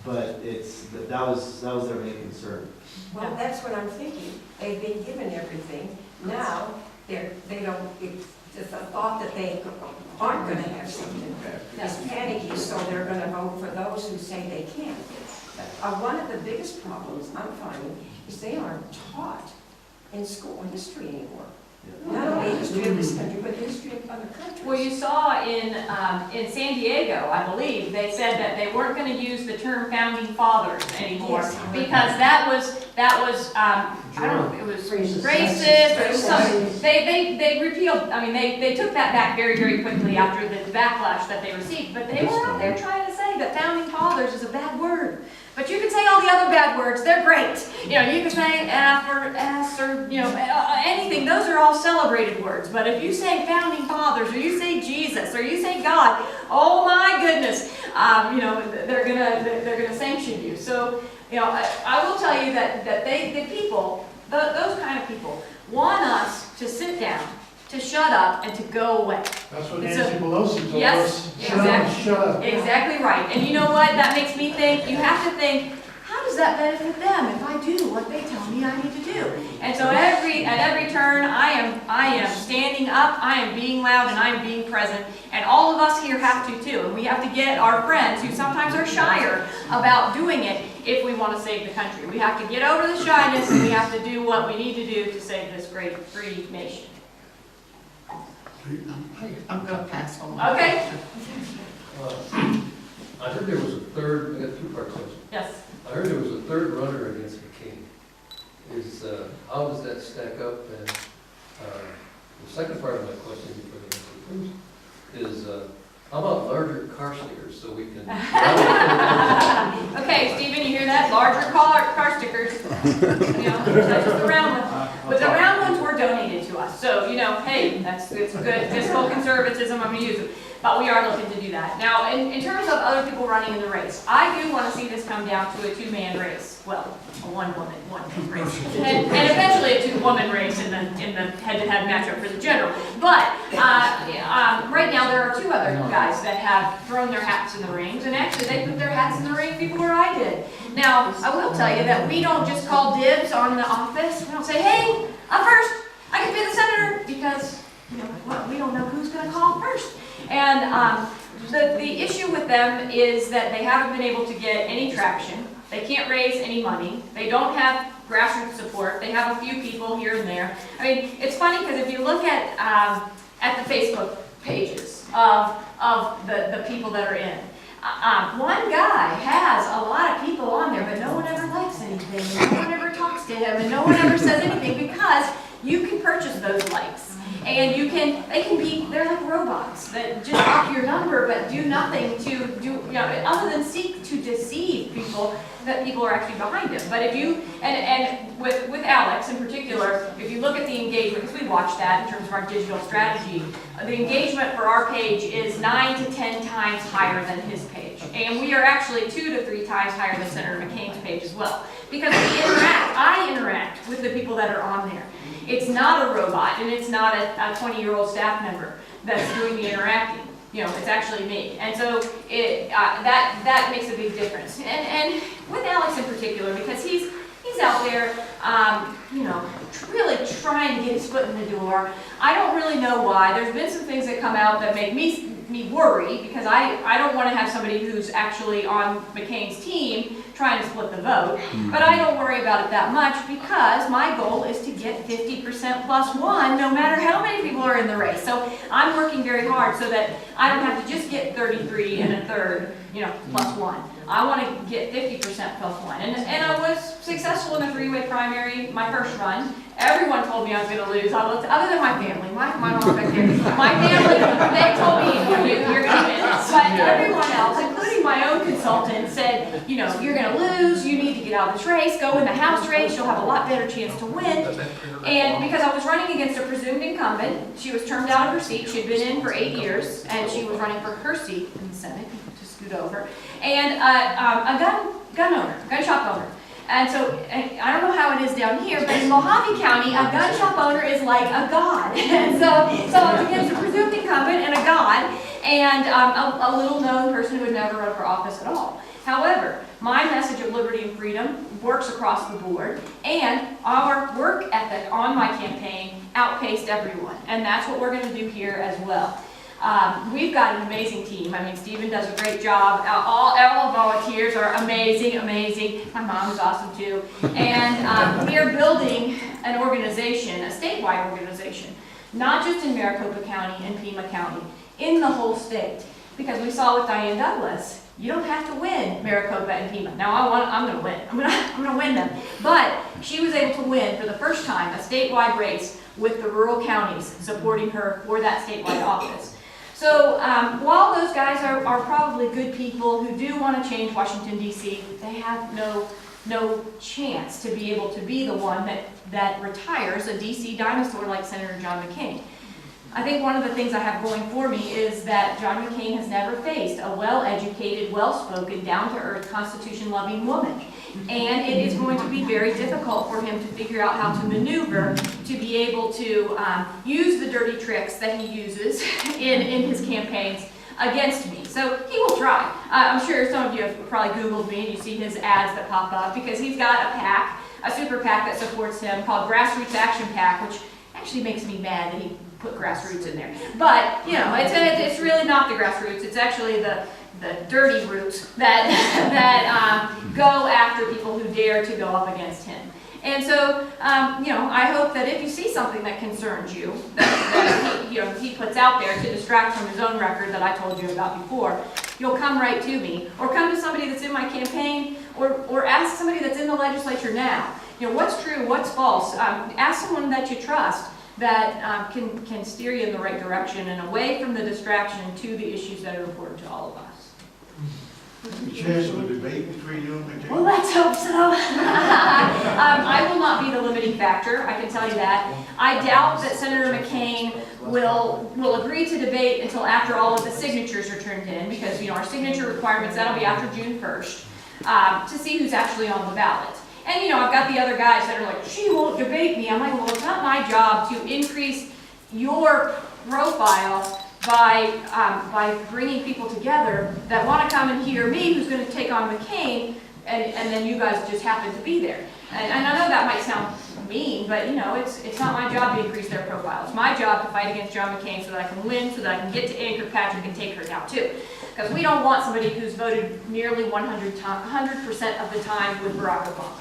but that was their main concern. Well, that's what I'm thinking. They've been given everything. Now, they don't, it's just a thought that they aren't gonna have something. It's panicky, so they're gonna vote for those who say they can't. One of the biggest problems I'm finding is they aren't taught in school history anymore. Not only history of this country, but history of other countries. Well, you saw in San Diego, I believe, they said that they weren't going to use the term founding fathers anymore, Yes. because that was I don't know, it was racist or something. They repealed. I mean, they took that back very, very quickly after the backlash that they received. But they were out there trying to say that founding fathers is a bad word. But you can say all the other bad words, they're great. You know, you can say F or S or, you know, anything, those are all celebrated words. But if you say founding fathers, or you say Jesus, or you say God, oh my goodness, you know, they're gonna sanction you. So, you know, I will tell you that the people, those kind of people, want us to sit down, to shut up, and to go away. That's what Nancy Pelosi told Yes, us. Shut up, shut up. exactly right. And you know what? That makes me think, you have to think, how does that benefit them if I do what they tell me I need to do? And so at every turn, I am standing up, I am being loud, and I am being present. And all of us here have to too. And we have to get our friends who sometimes are shyer about doing it if we want to save the country. We have to get over the shyness, and we have to do what we need to do to save this great free nation. I'm gonna pass on. Okay? I heard there was a third, I got two-part question. Yes. I heard there was a third runner against McCain. How does that stack up? And the second part of my question before the answer is, how about larger car stickers so we can... Okay, Stephen, you hear that? Larger car stickers. You know, not just the round ones. But the round ones were donated to us. So, you know, hey, it's good fiscal conservatism, I'm going to use it. But we are looking to do that. Now, in terms of other people running in the race, I do want to see this come down to a two-man race. Well, a one-woman, one-man race. And eventually a two-woman race in the head-to-head matchup for the general. But right now there are two other guys that have thrown their hats in the rings. And actually, they put their hats in the ring before I did. Now, I will tell you that we don't just call dibs on the office. We don't say, hey, I'm first. I can be the senator. Because, you know, well, we don't know who's going to call first. And the issue with them is that they haven't been able to get any traction. They can't raise any money. They don't have grassroots support. They have a few people here and there. I mean, it's funny because if you look at the Facebook pages of the people that are in, one guy has a lot of people on there, but no one ever likes anything. And no one ever talks to him, and no one ever says anything because you can purchase those likes. And they're like robots that just off your number but do nothing to do, you know, other than seek to deceive people that people are actually behind them. But if you, and with Alex in particular, if you look at the engagement, because we watch that in terms of our digital strategy, the engagement for our page is 9 to 10 times higher than his page. And we are actually 2 to 3 times higher than Senator McCain's page as well. Because I interact with the people that are on there. It's not a robot, and it's not a 20-year-old staff member that's doing the interacting. You know, it's actually me. And so that makes a big difference. And with Alex in particular, because he's out there, you know, really trying to get his foot in the door. I don't really know why. There's been some things that come out that make me worry, because I don't want to have somebody who's actually on McCain's team trying to split the vote. But I don't worry about it that much, because my goal is to get 50% plus one, no matter how many people are in the race. So I'm working very hard so that I don't have to just get 33 and a third, you know, plus one. I want to get 50% plus one. And I was successful in the three-way primary, my first run. Everyone told me I was going to lose. I looked, other than my family, my mom back there. My family, they told me you're going to win. But everyone else, including my own consultant, said, you know, you're going to lose. You need to get out of this race. Go in the House race. You'll have a lot better chance to win. And because I was running against a presumed incumbent, she was turned out of her seat. She had been in for 8 years, and she was running for her seat in the Senate to scoot over. And a gun shop owner. And so, I don't know how it is down here, but in Mojave County, a gun shop owner is like a god. And so I was against a presumed incumbent and a god, and a little known person who would never run for office at all. However, my message of liberty and freedom works across the board, and our work ethic on my campaign outpaced everyone, and that's what we're going to do here as well. We've got an amazing team. I mean, Stephen does a great job. All the volunteers are amazing, amazing. My mom is awesome too. And we are building an organization, a statewide organization, not just in Maricopa County and Pima County, in the whole state. Because we saw with Diane Douglas, you don't have to win Maricopa and Pima. Now I'm going to win. I'm going to win them. But she was able to win for the first time a statewide race with the rural counties supporting her for that statewide office. So while those guys are probably good people who do want to change Washington, D.C., they have no chance to be able to be the one that retires a D.C. dinosaur like Senator John McCain. I think one of the things I have going for me is that John McCain has never faced a well-educated, well-spoken, down-to-earth, Constitution-loving woman. And it is going to be very difficult for him to figure out how to maneuver to be able to use the dirty tricks that he uses in his campaigns against me. So he will try. I'm sure some of you have probably Googled me and you see his ads that pop up because he's got a PAC, a super PAC that supports him called Grassroots Action PAC, which actually makes me mad that he put grassroots in there. But, you know, it's really not the grassroots. It's actually the dirty roots that go after people who dare to go up against him. And so, you know, I hope that if you see something that concerns you, that he puts out there to distract from his own record that I told you about before, you'll come right to me, or come to somebody that's in my campaign, or ask somebody that's in the legislature now. You know, what's true, what's false? Ask someone that you trust that can steer you in the right direction and away from the distraction to the issues that are important to all of us. A chance of a debate between you and McCain? Well, let's hope so. I will not be the limiting factor, I can tell you that. I doubt that Senator McCain will agree to debate until after all of the signatures are turned in, because, you know, our signature requirements, that'll be after June 1st, to see who's actually on the ballot. And, you know, I've got the other guys that are like, she won't debate me. I'm like, well, it's not my job to increase your profile by bringing people together that want to come and hear me, who's going to take on McCain, and then you guys just happen to be there. And I know that might sound mean, but, you know, it's not my job to increase their profile. It's my job to fight against John McCain so that I can win, so that I can get to Ann Kirkpatrick and take her down, too. Because we don't want somebody who's voted nearly 100% of the time with Barack Obama.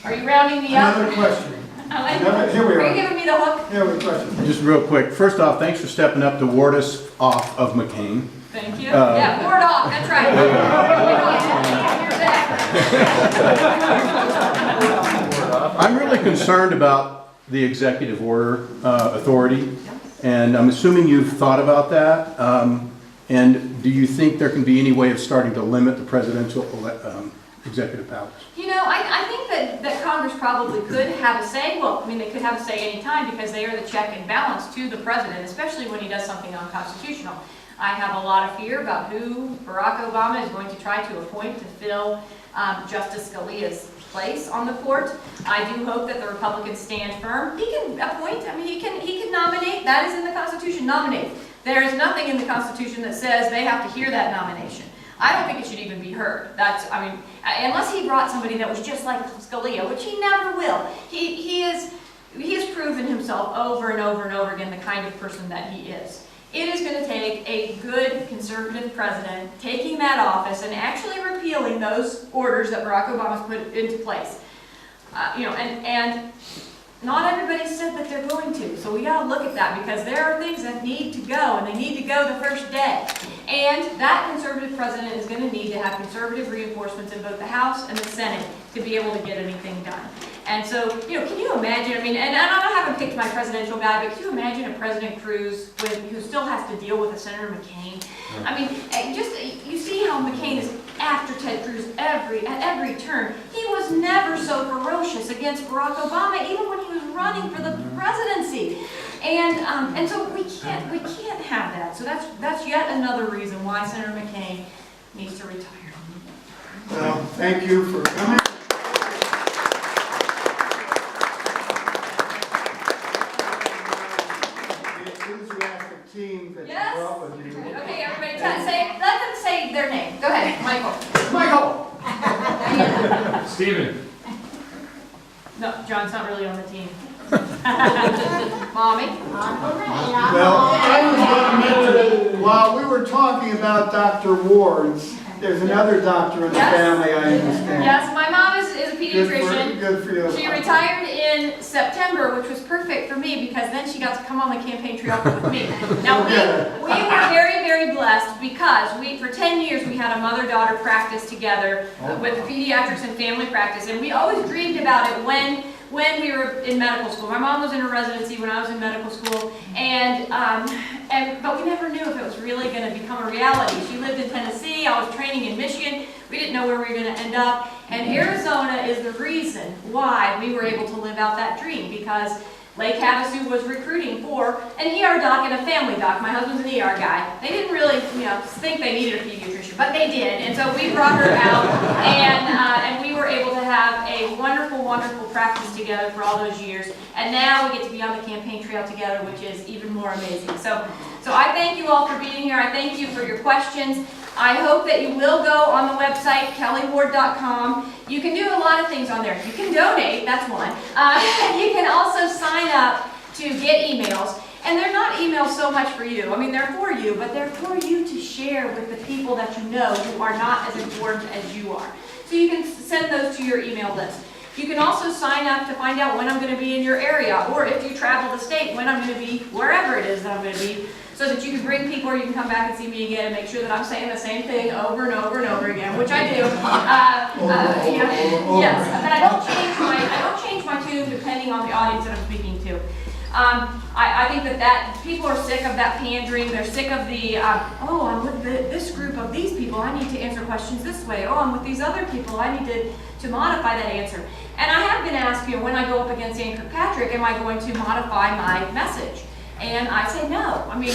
Are you rounding me up? Another question. Here we are. Are you giving me the hook? Here we have a question. Just real quick, first off, thanks for stepping up to ward us off of McCain. Thank you. Yeah, ward off, that's right. I'm really concerned about the executive order authority, and I'm assuming you've thought about that. And do you think there can be any way of starting to limit the presidential executive powers? You know, I think that Congress probably could have a say. Well, I mean, they could have a say any time because they are the check and balance to the president, especially when he does something unconstitutional. I have a lot of fear about who Barack Obama is going to try to appoint to fill Justice Scalia's place on the court. I do hope that the Republicans stand firm. He can appoint, I mean, he can nominate. That is in the Constitution, nominate. There is nothing in the Constitution that says they have to hear that nomination. I don't think it should even be heard. That's, I mean, unless he brought somebody that was just like Scalia, which he never will. He has proven himself over and over and over again the kind of person that he is. It is going to take a good conservative president taking that office and actually repealing those orders that Barack Obama's put into place. You know, and not everybody said that they're going to, so we got to look at that because there are things that need to go, and they need to go the first day. And that conservative president is going to need to have conservative reinforcements in both the House and the Senate to be able to get anything done. And so, you know, can you imagine, I mean, and I haven't picked my presidential guy, but can you imagine a President Cruz who still has to deal with a Senator McCain? I mean, you see how McCain is after Ted Cruz at every turn. He was never so ferocious against Barack Obama, even when he was running for the presidency. And so we can't have that. So that's yet another reason why Senator McCain needs to retire. Well, thank you for coming. The enthusiastic team that you brought with you. Okay, everybody, let them say their name. Go ahead, Michael. Michael. Steven. No, John's not really on the team. Mommy? Well, I was going to mention, while we were talking about Dr. Wards, there's another doctor in the Yes. family, I understand. Yes, my mom is a Good pediatrician. Good for you. She retired in September, which was perfect for me because then she got to come on the campaign trail with me. Now, we were very, very blessed because for 10 years, we had a mother-daughter practice together with pediatrics and family practice. And we always dreamed about it when we were in medical school. My mom was in her residency when I was in medical school, but we never knew if it was really going to become a reality. She lived in Tennessee, I was training in Michigan, we didn't know where we were going to end up, and Arizona is the reason why we were able to live out that dream, because Lake Havasu was recruiting for an ER doc and a family doc. My husband's an ER guy. They didn't really, think they needed a pediatrician, but they did. And so we brought her out, and we were able to have a wonderful, wonderful practice together for all those years. And now we get to be on the campaign trail together, which is even more amazing. So I thank you all for being here. I thank you for your questions. I hope that you will go on the website, kellyward.com. You can do a lot of things on there. You can donate, that's one. You can also sign up to get emails. And they're not emails so much for you. I mean, they're for you, but they're for you to share with the people that you know who are not as important as you are. So you can send those to your email list. You can also sign up to find out when I'm going to be in your area, or if you travel the state, when I'm going to be wherever it is that I'm going to be, so that you can bring people or you can come back and see me again and make sure that I'm saying the same thing over and over and over again, which I do. Yes, but I don't change my tune depending on the audience that I'm speaking to. I think that people are sick of that pandering. They're sick of the, I'm with this group of these people, I need to answer questions this way. Oh, I'm with these other people, I need to modify that answer. And I have been asked, when I go up against Ann Kirkpatrick, am I going to modify my message? And I say no. I mean,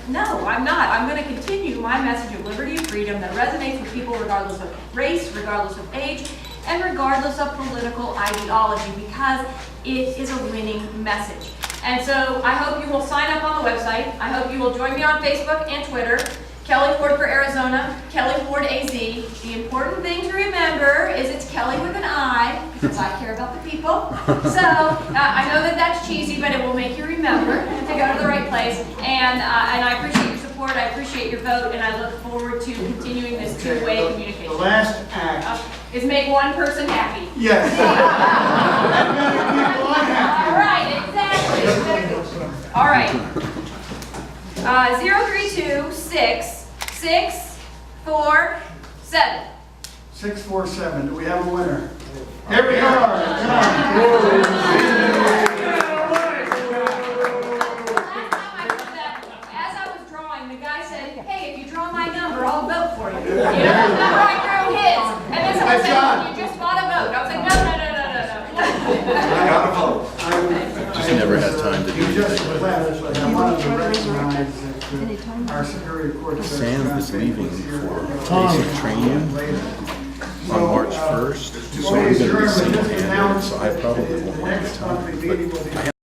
no, I'm not. I'm going to continue my message of liberty and freedom that resonates with people regardless of race, regardless of age, and regardless of political ideology, because it is a winning message. And so I hope you will sign up on the website. I hope you will join me on Facebook and Twitter. Kelli Ford for Arizona, Kelli Ford AZ. The important thing to remember is it's Kelli with an I, because I care about the people. So I know that that's cheesy, but it will make you remember to go to the right place. And I appreciate your support, I appreciate your vote, and I look forward to continuing this two-way communication. The last act. Is make one person happy. Yes. All right, exactly. All right. 032-6-6-4-7. 647. Do we have a winner? Here we are. Last time I did that, as I was drawing, the guy said, "Hey, if you draw my number, I'll vote for you." That's number I drew his. And then someone said, "You just bought a vote." I was like, no. I got a vote. Just never had time to do You just anything. left, but I wanted to recognize that our Superior Court Judge Sam is leaving here for basic training on March 1st, so I'm going to be single-handed, so I probably won't have time. But I have